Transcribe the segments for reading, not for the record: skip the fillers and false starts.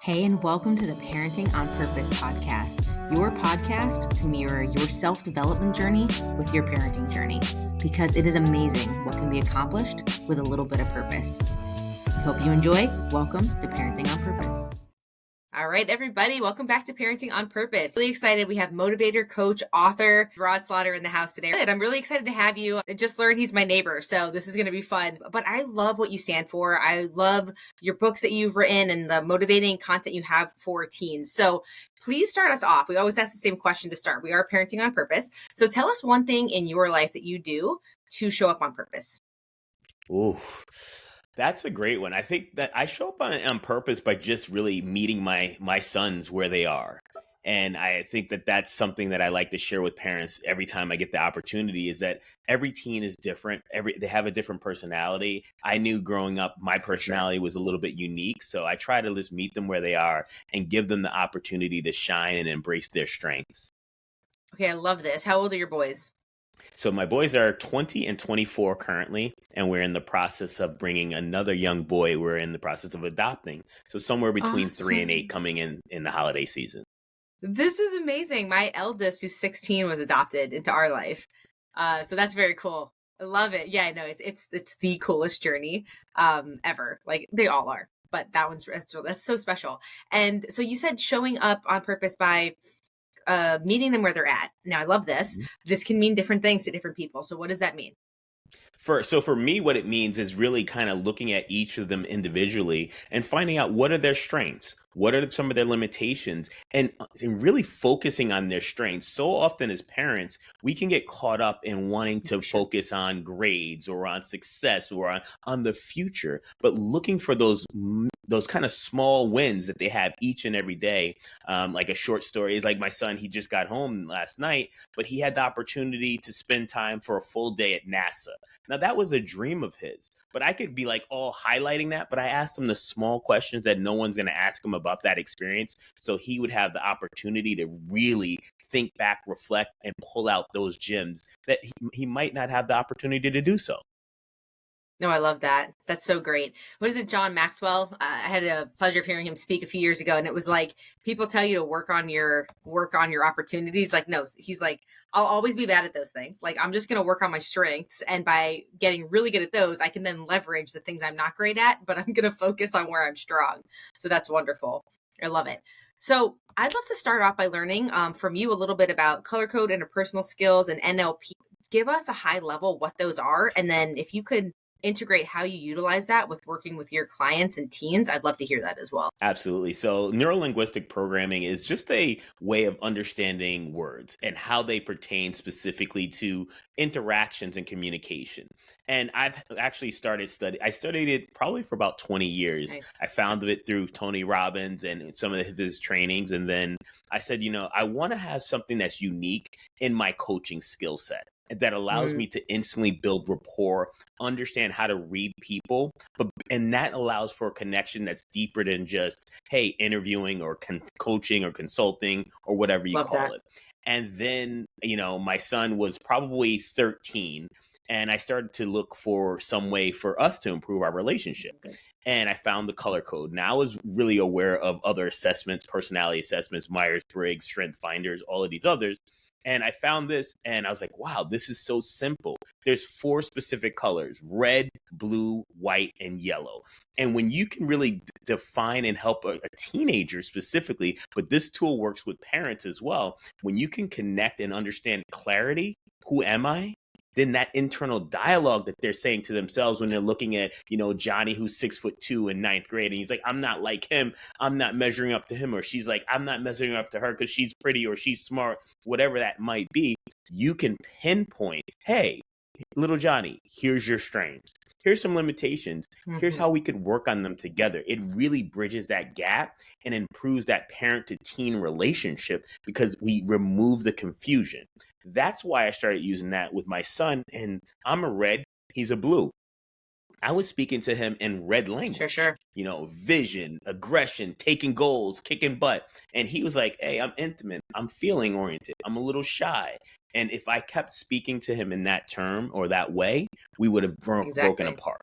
Hey, and welcome to the Parenting on Purpose podcast, your podcast to mirror your self-development journey with your parenting journey, because it is amazing what can be accomplished with a little bit of purpose. We hope you enjoy. Welcome to Parenting on Purpose. All right, everybody, welcome back to Parenting on Purpose. Really excited. We have motivator, coach, author, Rod Slaughter in the house today. I'm really excited to have you. I just learned he's my neighbor, so this is going to be fun. But I love what you stand for. I love your books that you've written and the motivating content you have for teens. So please start us off. We always ask the same question to start. We are Parenting on Purpose. So tell us one thing in your life that you do to show up on purpose. Ooh, that's a great one. I think that I show up on purpose by just really meeting my sons where they are. And I think that that's something that I like to share with parents every time I get the opportunity, is that every teen is different. They have a different personality. I knew growing up my personality was a little bit unique. So I try to just meet them where they are and give them the opportunity to shine and embrace their strengths. Okay, I love this. How old are your boys? So my boys are 20 and 24 currently, and we're in the process of bringing another young boy we're in the process of adopting. So somewhere between 3 and 8 coming in the holiday season. This is amazing. My eldest, who's 16, was adopted into our life. So that's very cool. I love it. Yeah, I know it's the coolest journey ever. Like they all are, but that's so special. And so you said showing up on purpose by meeting them where they're at. Now I love this. Mhm. This can mean different things to different people. So what does that mean? So for me, what it means is really kind of looking at each of them individually and finding out what are their strengths, what are some of their limitations, and really focusing on their strengths. So often as parents, we can get caught up in wanting to focus on grades or on success or on the future, but looking for those kind of small wins that they have each and every day. Like a short story is like my son, he just got home last night, but he had the opportunity to spend time for a full day at NASA. Now, that was a dream of his, but I could be like all highlighting that. But I asked him the small questions that no one's going to ask him about that experience. So he would have the opportunity to really think back, reflect, and pull out those gems that he might not have the opportunity to do so. No, I love that. That's so great. What is it, John Maxwell? I had a pleasure of hearing him speak a few years ago, and it was like people tell you to work on your opportunities. Like, no, he's like, I'll always be bad at those things. Like, I'm just going to work on my strengths, and by getting really good at those, I can then leverage the things I'm not great at. But I'm going to focus on where I'm strong. So that's wonderful. I love it. So I'd love to start off by learning from you a little bit about color code, interpersonal skills, and NLP. Give us a high level what those are, and then if you could integrate how you utilize that with working with your clients and teens, I'd love to hear that as well. Absolutely. So neuro-linguistic programming is just a way of understanding words and how they pertain specifically to interactions and communication. And I've actually I studied it probably for about 20 years. Nice. I found it through Tony Robbins and some of his trainings. And then I said, I want to have something that's unique in my coaching skill set that allows me to instantly build rapport, understand how to read people, and that allows for a connection that's deeper than just, hey, interviewing or coaching or consulting or whatever you call it. And then, my son was probably 13, and I started to look for some way for us to improve our relationship. Okay. And I found the color code. Now I was really aware of other assessments, personality assessments, Myers-Briggs, Strength Finders, all of these others. And I found this and I was like, wow, this is so simple. There's 4 specific colors: red, blue, white, and yellow. And when you can really define and help a teenager specifically, but this tool works with parents as well. When you can connect and understand clarity, who am I? Then that internal dialogue that they're saying to themselves when they're looking at, Johnny, who's 6'2" in 9th grade, and he's like, I'm not like him. I'm not measuring up to him. Or she's like, I'm not measuring up to her because she's pretty or she's smart, whatever that might be. You can pinpoint, hey, little Johnny, here's your strengths. Here's some limitations. Here's how we could work on them together. It really bridges that gap and improves that parent to teen relationship because we remove the confusion. That's why I started using that with my son. And I'm a red, he's a blue. I was speaking to him in red language. Sure. Vision, aggression, taking goals, kicking butt. And he was like, hey, I'm intimate. I'm feeling oriented. I'm a little shy. And if I kept speaking to him in that term or that way, we would have broken apart.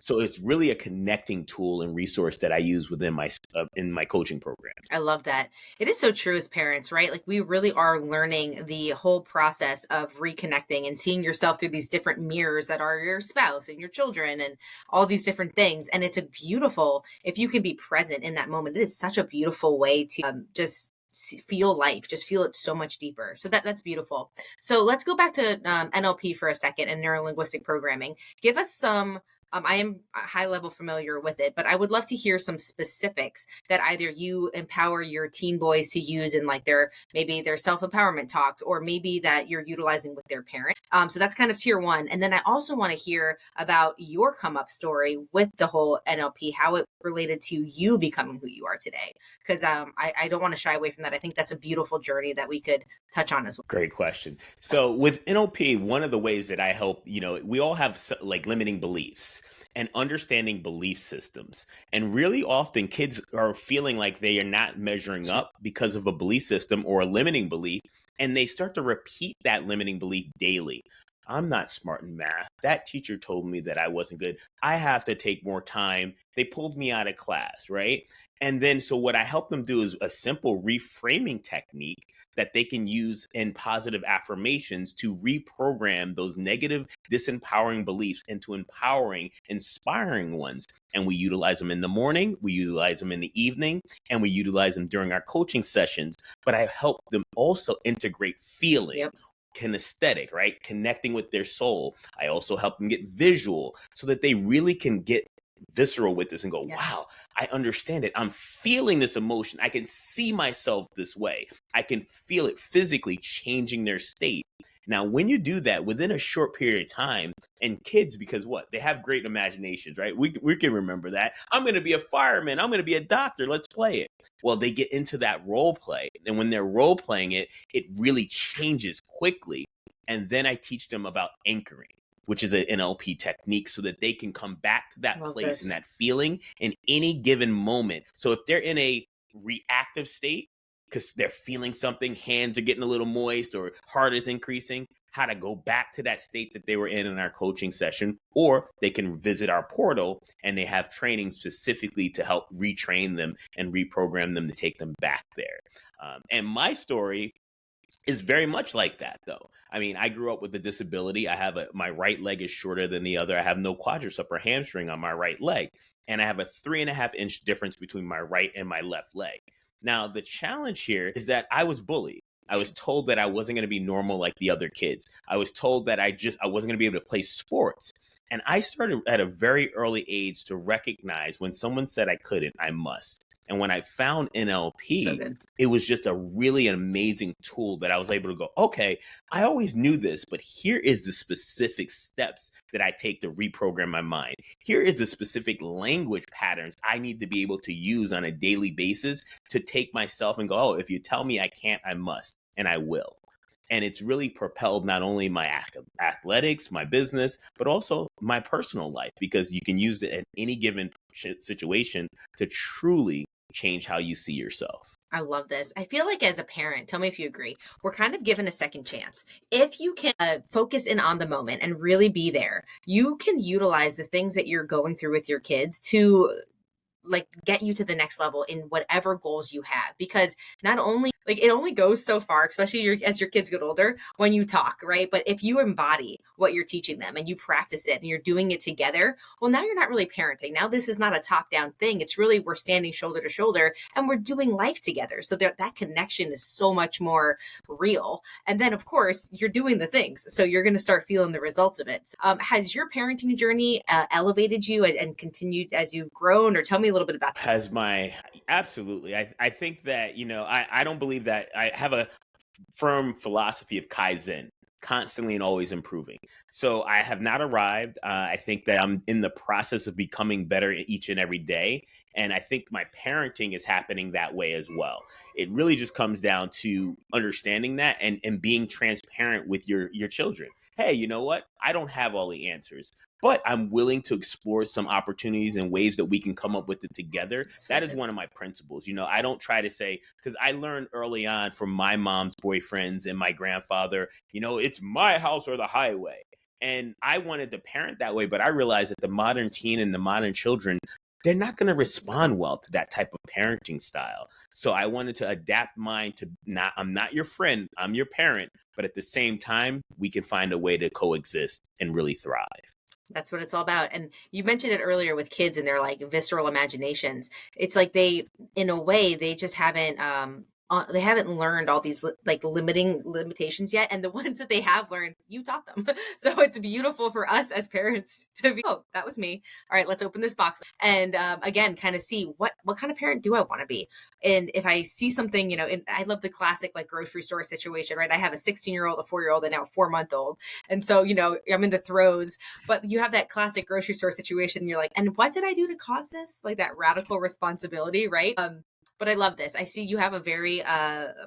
So it's really a connecting tool and resource that I use within my in my coaching program. I love that. It is so true as parents, right? Like we really are learning the whole process of reconnecting and seeing yourself through these different mirrors that are your spouse and your children and all these different things. And it's a beautiful, if you can be present in that moment, it is such a beautiful way to just feel life, just feel it so much deeper. So that's beautiful. So let's go back to NLP for a second and neuro-linguistic programming. Give us some I am high level familiar with it, but I would love to hear some specifics that either you empower your teen boys to use in like maybe their self-empowerment talks, or maybe that you're utilizing with their parents. So that's kind of tier one. And then I also want to hear about your come up story with the whole NLP, how it related to you becoming who you are today. Because I don't want to shy away from that. I think that's a beautiful journey that we could touch on as well. Great question. So with NLP, one of the ways that I help, we all have like limiting beliefs and understanding belief systems. And really often kids are feeling like they are not measuring up because of a belief system or a limiting belief. And they start to repeat that limiting belief daily. I'm not smart in math. That teacher told me that I wasn't good. I have to take more time. They pulled me out of class, right? And then, so what I help them do is a simple reframing technique that they can use in positive affirmations to reprogram those negative, disempowering beliefs into empowering, inspiring ones. And we utilize them in the morning, we utilize them in the evening, and we utilize them during our coaching sessions. But I help them also integrate feeling. Yep. Kinesthetic, right? Connecting with their soul. I also help them get visual so that they really can get visceral with this and go, Yes. wow, I understand it. I'm feeling this emotion. I can see myself this way. I can feel it physically changing their state. Now, when you do that within a short period of time, and kids, because what? They have great imaginations, right? We can remember that. I'm going to be a fireman. I'm going to be a doctor. Let's play it. Well, they get into that role play. And when they're role playing it, it really changes quickly. And then I teach them about anchoring, which is an NLP technique, so that they can come back to that place and that feeling in any given moment. So if they're in a reactive state, because they're feeling something, hands are getting a little moist or heart is increasing, how to go back to that state that they were in our coaching session. Or they can visit our portal and they have training specifically to help retrain them and reprogram them to take them back there. And my story is very much like that, though. I mean, I grew up with a disability. I have my right leg is shorter than the other. I have no quadricep or hamstring on my right leg. And I have a 3.5-inch difference between my right and my left leg. Now, the challenge here is that I was bullied. I was told that I wasn't going to be normal like the other kids. I was told that I wasn't going to be able to play sports. And I started at a very early age to recognize when someone said I couldn't, I must. And when I found NLP, it was just a really amazing tool that I was able to go, okay, I always knew this, but here is the specific steps that I take to reprogram my mind. Here is the specific language patterns I need to be able to use on a daily basis to take myself and go, oh, if you tell me I can't, I must, and I will. And it's really propelled not only my athletics, my business, but also my personal life, because you can use it in any given situation to truly change how you see yourself. I love this. I feel like as a parent, tell me if you agree, we're kind of given a second chance. If you can focus in on the moment and really be there, you can utilize the things that you're going through with your kids to like get you to the next level in whatever goals you have. Because not only like it only goes so far, especially as your kids get older, when you talk, right? But if you embody what you're teaching them and you practice it and you're doing it together, well, now you're not really parenting. Now this is not a top-down thing. It's really we're standing shoulder to shoulder and we're doing life together. So that connection is so much more real. And then of course you're doing the things. So you're going to start feeling the results of it. Has your parenting journey elevated you and continued as you've grown, or tell me a little bit about that? Absolutely. I think that, I don't believe that I have a firm philosophy of Kaizen, constantly and always improving. So I have not arrived. I think that I'm in the process of becoming better each and every day. And I think my parenting is happening that way as well. It really just comes down to understanding that and being transparent with your children. Hey, you know what? I don't have all the answers, but I'm willing to explore some opportunities and ways that we can come up with it together. That is one of my principles. I don't try to say, because I learned early on from my mom's boyfriends and my grandfather, it's my house or the highway. And I wanted to parent that way, but I realized that the modern teen and the modern children, they're not going to respond well to that type of parenting style. So I wanted to adapt mine to not, I'm not your friend, I'm your parent, but at the same time, we can find a way to coexist and really thrive. That's what it's all about. And you mentioned it earlier with kids and their like visceral imaginations. It's like they, in a way, they just haven't they haven't learned all these like limiting limitations yet. And the ones that they have learned, you taught them. So it's beautiful for us as parents to be, oh, that was me. All right, let's open this box and again, kind of see what kind of parent do I want to be. And if I see something, you know, and I love the classic like grocery store situation, right? I have a 16-year-old, a 4-year-old, and now a 4-month-old. And so, you know, I'm in the throes, but you have that classic grocery store situation. And you're like, and what did I do to cause this? Like that radical responsibility, right? But I love this. I see you have a very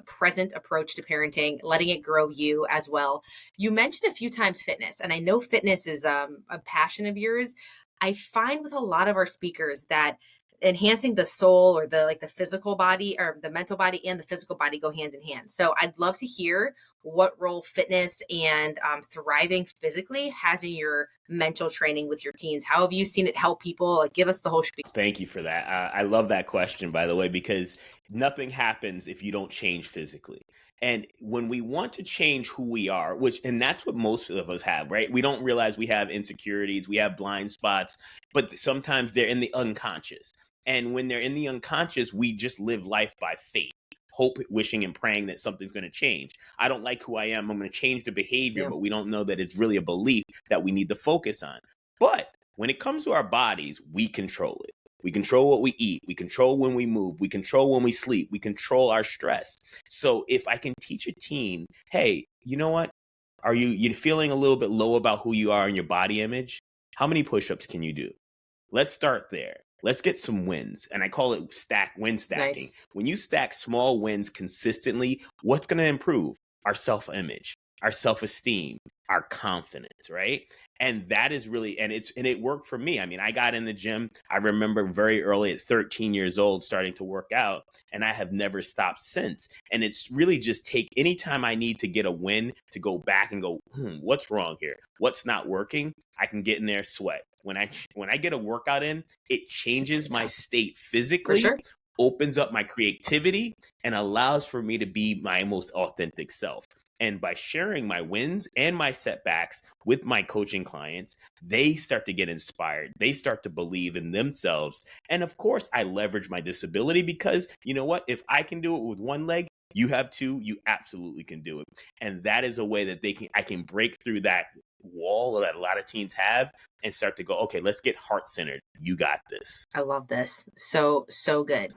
present approach to parenting, letting it grow you as well. You mentioned a few times fitness, and I know fitness is a passion of yours. I find with a lot of our speakers that enhancing the soul or the like the physical body or the mental body and the physical body go hand in hand. So I'd love to hear what role fitness and thriving physically has in your mental training with your teens. How have you seen it help people? Like, give us the whole spiel. Thank you for that. I love that question, by the way, because nothing happens if you don't change physically. And when we want to change who we are, and that's what most of us have, right? We don't realize we have insecurities, we have blind spots, but sometimes they're in the unconscious. And when they're in the unconscious, we just live life by faith, hope, wishing, and praying that something's going to change. I don't like who I am. I'm going to change the behavior, Yeah. but we don't know that it's really a belief that we need to focus on. But when it comes to our bodies, we control it. We control what we eat. We control when we move. We control when we sleep. We control our stress. So if I can teach a teen, hey, you know what? Are you feeling a little bit low about who you are in your body image? How many push-ups can you do? Let's start there. Let's get some wins. And I call it win stacking. Nice. When you stack small wins consistently, what's going to improve? Our self-image, our self-esteem, our confidence, right? And that is really, and it worked for me. I mean, I got in the gym. I remember very early at 13 years old starting to work out, and I have never stopped since. And it's really just anytime I need to get a win to go back and go, what's wrong here? What's not working? I can get in there, sweat. When I get a workout in, it changes my state physically, For sure. opens up my creativity, and allows for me to be my most authentic self. And by sharing my wins and my setbacks with my coaching clients, they start to get inspired. They start to believe in themselves. And of course, I leverage my disability because you know what? If I can do it with one leg, you have two, you absolutely can do it. And that is a way that I can break through that wall that a lot of teens have and start to go, okay, let's get heart-centered. You got this. I love this. So good.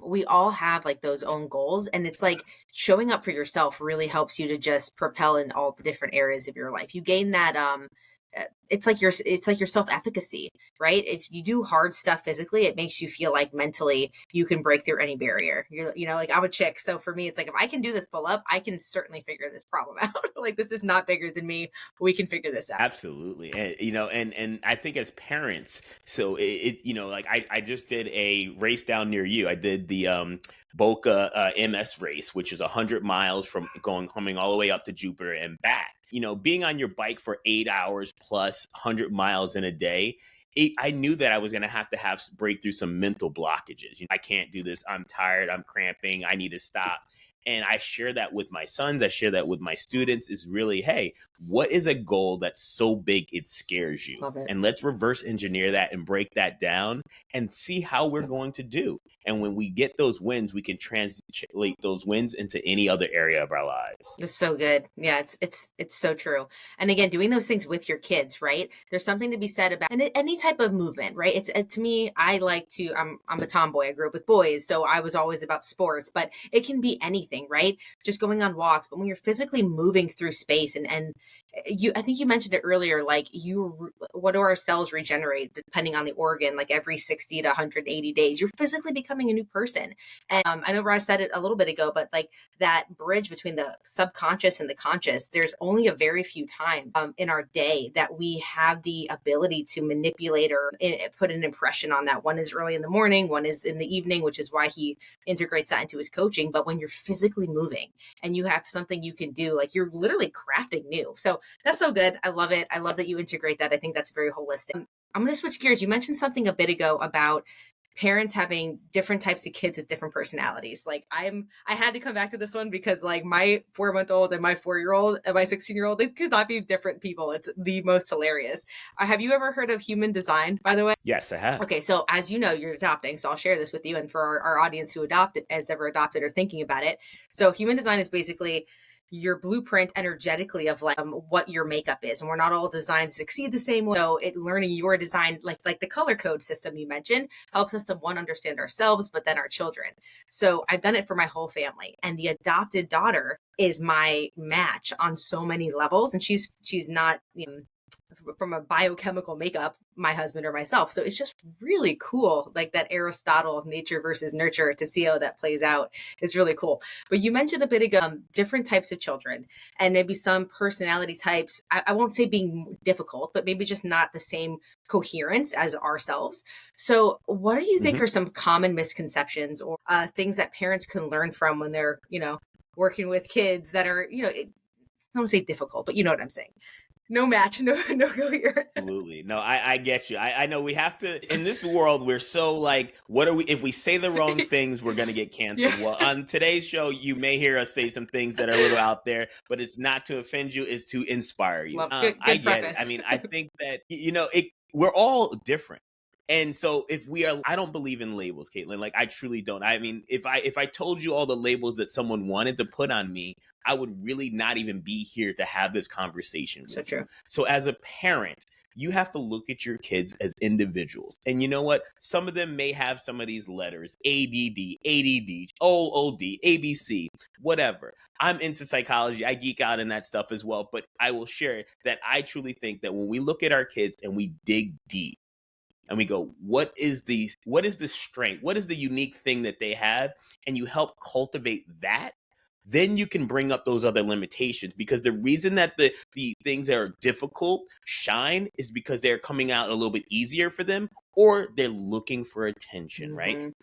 We all have like those own goals, and it's like showing up for yourself really helps you to just propel in all the different areas of your life. You gain that it's like your self-efficacy, right? If you do hard stuff physically, it makes you feel like mentally you can break through any barrier. You know, like I'm a chick, so for me it's like if I can do this pull up, I can certainly figure this problem out. Like this is not bigger than me. We can figure this out. Absolutely. And, and I think as parents, so like I just did a race down near you. I did the Boca MS race, which is 100 miles from coming all the way up to Jupiter and back. You know, being on your bike for 8 hours plus 100 miles in a day, I knew that I was going to have break through some mental blockages. I can't do this. I'm tired. I'm cramping. I need to stop. And I share that with my sons. I share that with my students is really, hey, what is a goal that's so big it scares you? Love it. And let's reverse engineer that and break that down and see how we're going to do. And when we get those wins, we can translate those wins into any other area of our lives. It's so good. Yeah, it's so true. And again, doing those things with your kids, right? There's something to be said about any type of movement, right? It's to me, I'm a tomboy. I grew up with boys, so I was always about sports, but it can be anything, right? Just going on walks, but when you're physically moving through space and I think you mentioned it earlier, like what do our cells regenerate depending on the organ, like every 60 to 180 days, you're physically becoming a new person. And I know Raj said it a little bit ago, but like that bridge between the subconscious and the conscious, there's only a very few times in our day that we have the ability to manipulate or put an impression on that. One is early in the morning, one is in the evening, which is why he integrates that into his coaching. But when you're physically moving and you have something you can do, like you're literally crafting new. So that's so good. I love it. I love that you integrate that. I think that's very holistic. I'm going to switch gears. You mentioned something a bit ago about parents having different types of kids with different personalities. Like I had to come back to this one because like my 4-month-old and my 4-year-old and my 16-year-old, they could not be different people. It's the most hilarious. Have you ever heard of human design, by the way? Yes, I have. Okay, so as you know, you're adopting, so I'll share this with you and for our audience who has ever adopted or thinking about it. So human design is basically your blueprint energetically of like what your makeup is, and we're not all designed to succeed the same way. So learning your design, like the color code system you mentioned, helps us to understand ourselves, but then our children. So I've done it for my whole family, and the adopted daughter is my match on so many levels, and she's not from a biochemical makeup, my husband or myself. So it's just really cool, like that Aristotle of nature versus nurture, to see how that plays out. It's really cool. But you mentioned a bit ago different types of children and maybe some personality types. I won't say being difficult, but maybe just not the same coherence as ourselves. So what do you think are some common misconceptions or things that parents can learn from when they're, working with kids that are, I don't say difficult, but you know what I'm saying. No match, no go here. Absolutely. No, I get you. I know we have to, in this world, we're so like, what are we, if we say the wrong things, we're going to get canceled. Yeah. Well, on today's show, you may hear us say some things that are a little out there, but it's not to offend you, it's to inspire you. Good I get preface. it. I mean, I think that, we're all different. And so I don't believe in labels, Katlyn. Like I truly don't. I mean, if I told you all the labels that someone wanted to put on me, I would really not even be here to have this conversation. So true. So as a parent, you have to look at your kids as individuals. And you know what? Some of them may have some of these letters, ADD, ADD, OOD, ABC, whatever. I'm into psychology. I geek out in that stuff as well. But I will share that I truly think that when we look at our kids and we dig deep, and we go, what is the strength? What is the unique thing that they have? And you help cultivate that. Then you can bring up those other limitations, because the reason that the things that are difficult shine is because they're coming out a little bit easier for them, or they're looking for attention, right?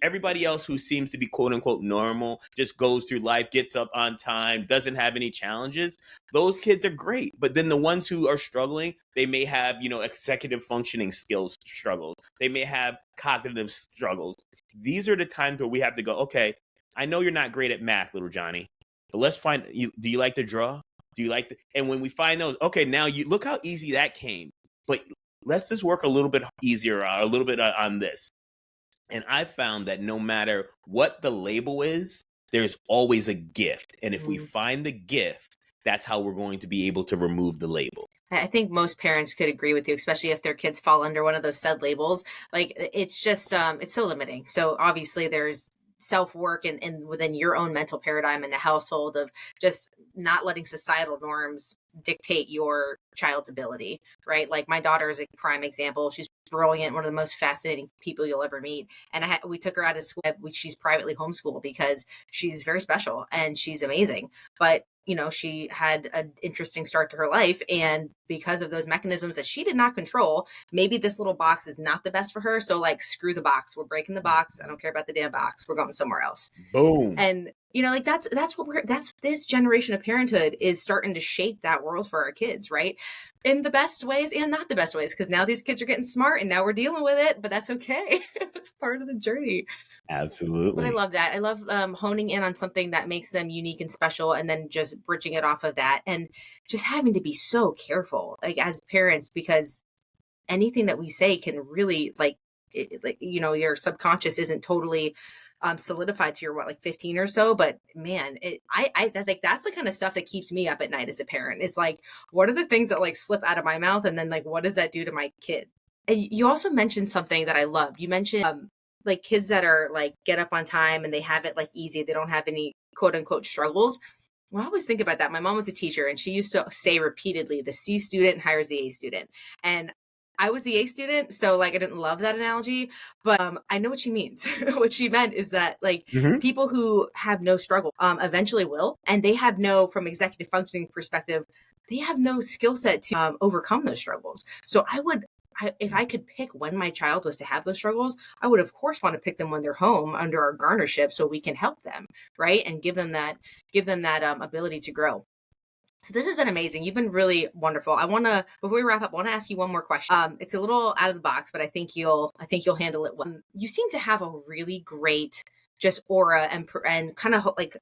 Everybody else who seems to be quote unquote normal, just goes through life, gets up on time, doesn't have any challenges. Those kids are great. But then the ones who are struggling, they may have, executive functioning skills struggles. They may have cognitive struggles. These are the times where we have to go, okay, I know you're not great at math, little Johnny, but let's find you. Do you like to draw? Do you like and when we find those, okay, now you look how easy that came, but let's just work a little bit easier, a little bit on this. And I found that no matter what the label is, there's always a gift. And if we find the gift, that's how we're going to be able to remove the label. I think most parents could agree with you, especially if their kids fall under one of those said labels. Like it's just, it's so limiting. So obviously there's self-work and within your own mental paradigm in the household of just not letting societal norms dictate your child's ability, right? Like my daughter is a prime example. She's brilliant, one of the most fascinating people you'll ever meet. And we took her out of school. She's privately homeschooled because she's very special and she's amazing. But she had an interesting start to her life. And because of those mechanisms that she did not control, maybe this little box is not the best for her. So like, screw the box. We're breaking the box. I don't care about the damn box. We're going somewhere else. Boom. And like that's this generation of parenthood is starting to shape that world for our kids, right? In the best ways and not the best ways, because now these kids are getting smart and now we're dealing with it, but that's okay. It's part of the journey. Absolutely. But I love that. I love honing in on something that makes them unique and special, and then just bridging it off of that, and just having to be so careful, like as parents, because anything that we say can really your subconscious isn't totally solidified to your 15 or so, but man, I think that's the kind of stuff that keeps me up at night as a parent. It's like, what are the things that slip out of my mouth, and then what does that do to my kid? And you also mentioned something that I loved. You mentioned kids that are get up on time and they have it easy. They don't have any quote unquote struggles. Well, I always think about that. My mom was a teacher and she used to say repeatedly, the C student hires the A student. And I was the A student, so I didn't love that analogy, but I know what she means. What she meant is that people who have no struggle eventually will, and they have from executive functioning perspective, they have no skill set to overcome those struggles. So if I could pick when my child was to have those struggles, I would of course want to pick them when they're home under our guardianship, so we can help them, right, and give them that ability to grow. So this has been amazing. You've been really wonderful. Before we wrap up, I want to ask you one more question. It's a little out of the box, but I think you'll handle it well. You seem to have a really great just aura and kind of like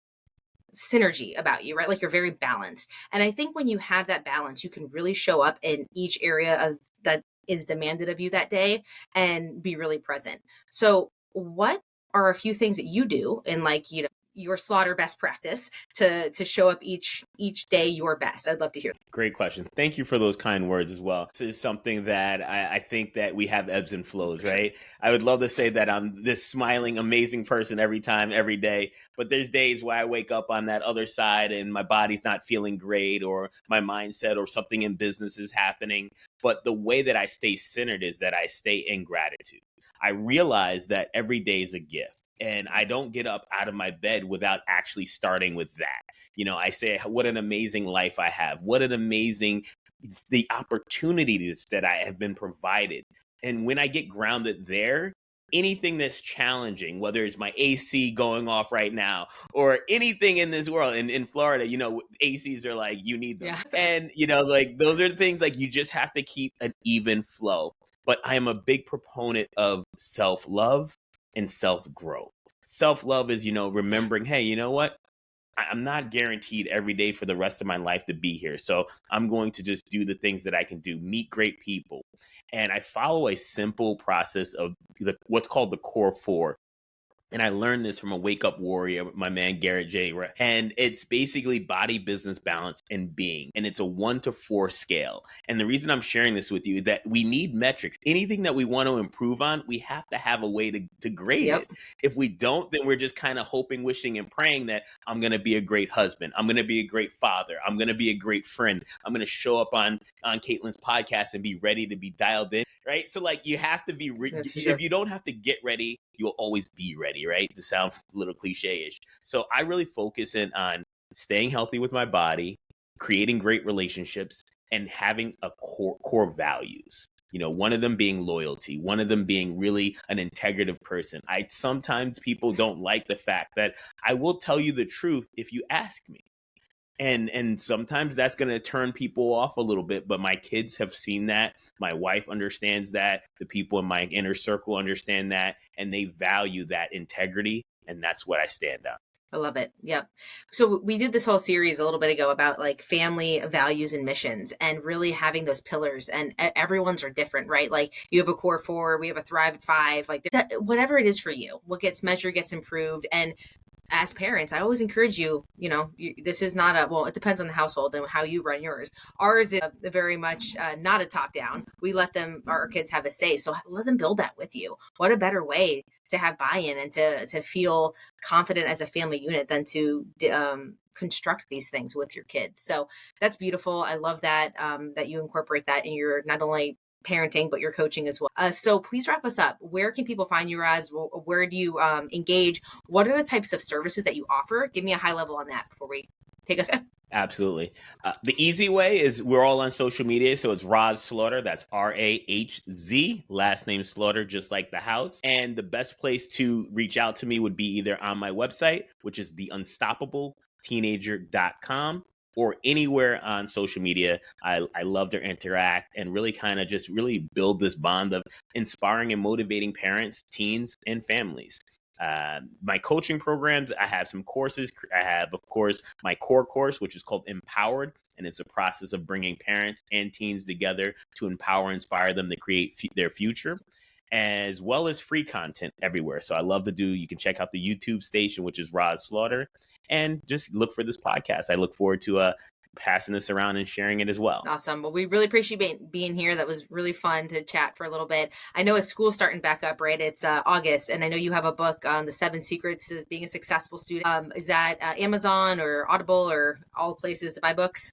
synergy about you, right? Like you're very balanced. And I think when you have that balance, you can really show up in each area of that is demanded of you that day and be really present. So what are a few things that you do in like, your slaughter best practice to show up each day your best? I'd love to hear. Great question. Thank you for those kind words as well. This is something that I think that we have ebbs and flows, right? I would love to say that I'm this smiling, amazing person every time, every day. But there's days where I wake up on that other side and my body's not feeling great, or my mindset or something in business is happening. But the way that I stay centered is that I stay in gratitude. I realize that every day is a gift. And I don't get up out of my bed without actually starting with that. I say, what an amazing life I have. What an amazing, the opportunities that I have been provided. And when I get grounded there, anything that's challenging, whether it's my AC going off right now or anything in this world, in Florida, ACs are like, you need them. Yeah. And, like those are the things like you just have to keep an even flow. But I am a big proponent of self-love and self-growth. Self-love is, remembering, hey, you know what? I'm not guaranteed every day for the rest of my life to be here. So I'm going to just do the things that I can do, meet great people. And I follow a simple process of what's called the core four. And I learned this from a wake up warrior, my man, Garrett J. And it's basically body, business, balance, and being. And it's a 1 to 4 scale. And the reason I'm sharing this with you is that we need metrics. Anything that we want to improve on, we have to have a way to grade it. If we don't, then we're just kind of hoping, wishing, and praying that I'm going to be a great husband. I'm going to be a great father. I'm going to be a great friend. I'm going to show up on Katlyn's podcast and be ready to be dialed in, right? So like you have to be, if you don't have to get ready, you'll always be ready, right? To sound a little cliche-ish. So I really focus in on staying healthy with my body, creating great relationships, and having a core values. One of them being loyalty, one of them being really an integrative person. Sometimes people don't like the fact that I will tell you the truth if you ask me. And sometimes that's going to turn people off a little bit, but my kids have seen that. My wife understands that. The people in my inner circle understand that, and they value that integrity. And that's what I stand on. I love it. Yep. So we did this whole series a little bit ago about like family values and missions and really having those pillars, and everyone's are different, right? Like you have a core 4, we have a thrive 5, like that, whatever it is for you, what gets measured gets improved. And as parents, I always encourage you, this is not it depends on the household and how you run yours. Ours is very much not a top down. We let our kids have a say. So let them build that with you. What a better way to have buy-in and to feel confident as a family unit than to construct these things with your kids. So that's beautiful. I love that, that you incorporate that in your, not only parenting, but your coaching as well. So please wrap us up. Where can people find you, Raz? Where do you engage? What are the types of services that you offer? Give me a high level on that before we take us. Absolutely. The easy way is we're all on social media. So it's Raz Slaughter. That's RAHZ, last name Slaughter, just like the house. And the best place to reach out to me would be either on my website, which is theunstoppableteenager.com, or anywhere on social media. I love to interact and really kind of just really build this bond of inspiring and motivating parents, teens, and families. My coaching programs, I have some courses. I have, of course, my core course, which is called Empowered. And it's a process of bringing parents and teens together to empower and inspire them to create their future, as well as free content everywhere. So I love to you can check out the YouTube station, which is Raz Slaughter, and just look for this podcast. I look forward to passing this around and sharing it as well. Awesome. Well, we really appreciate being here. That was really fun to chat for a little bit. I know as school's starting back up, right? It's August, and I know you have a book on the 7 secrets of being a successful student. Is that Amazon or Audible or all places to buy books?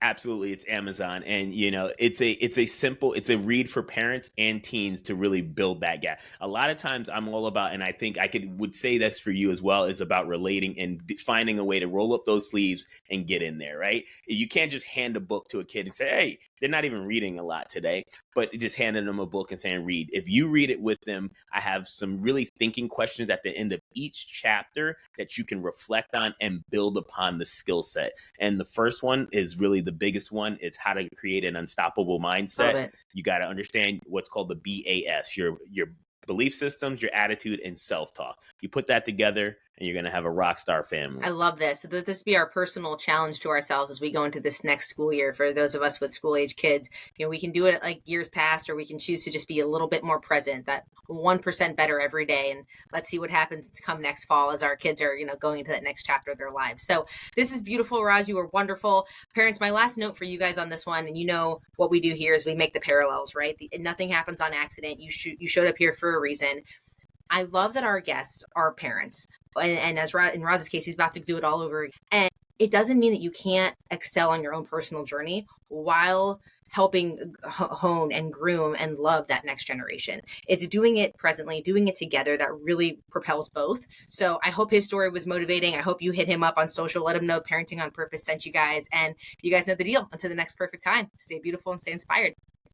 Absolutely. It's Amazon. And, it's a read for parents and teens to really build that gap. A lot of times I'm all about, and I think would say that's for you as well, is about relating and finding a way to roll up those sleeves and get in there, right? You can't just hand a book to a kid and say, hey, they're not even reading a lot today. but just handing them a book and saying, read. If you read it with them, I have some really thinking questions at the end of each chapter that you can reflect on and build upon the skill set. And the first one is really the biggest one. It's how to create an unstoppable mindset. You got to understand what's called the BAS, your belief systems, your attitude, and self-talk. You put that together and you're going to have a rock star family. I love this. So this be our personal challenge to ourselves as we go into this next school year. For those of us with school age kids, we can do it like years past, or we can choose to just be a little bit more present, that 1% better every day. And let's see what happens to come next fall as our kids are, going into that next chapter of their lives. So this is beautiful, Raj. You are wonderful. Parents, my last note for you guys on this one, and what we do here is we make the parallels, right? Nothing happens on accident. You showed up here for a reason. I love that our guests are parents. And as in Roz's case, he's about to do it all over again. And it doesn't mean that you can't excel on your own personal journey while helping hone and groom and love that next generation. It's doing it presently, doing it together that really propels both. So I hope his story was motivating. I hope you hit him up on social. Let him know Parenting on Purpose sent you guys. And you guys know the deal. Until the next perfect time, stay beautiful and stay inspired.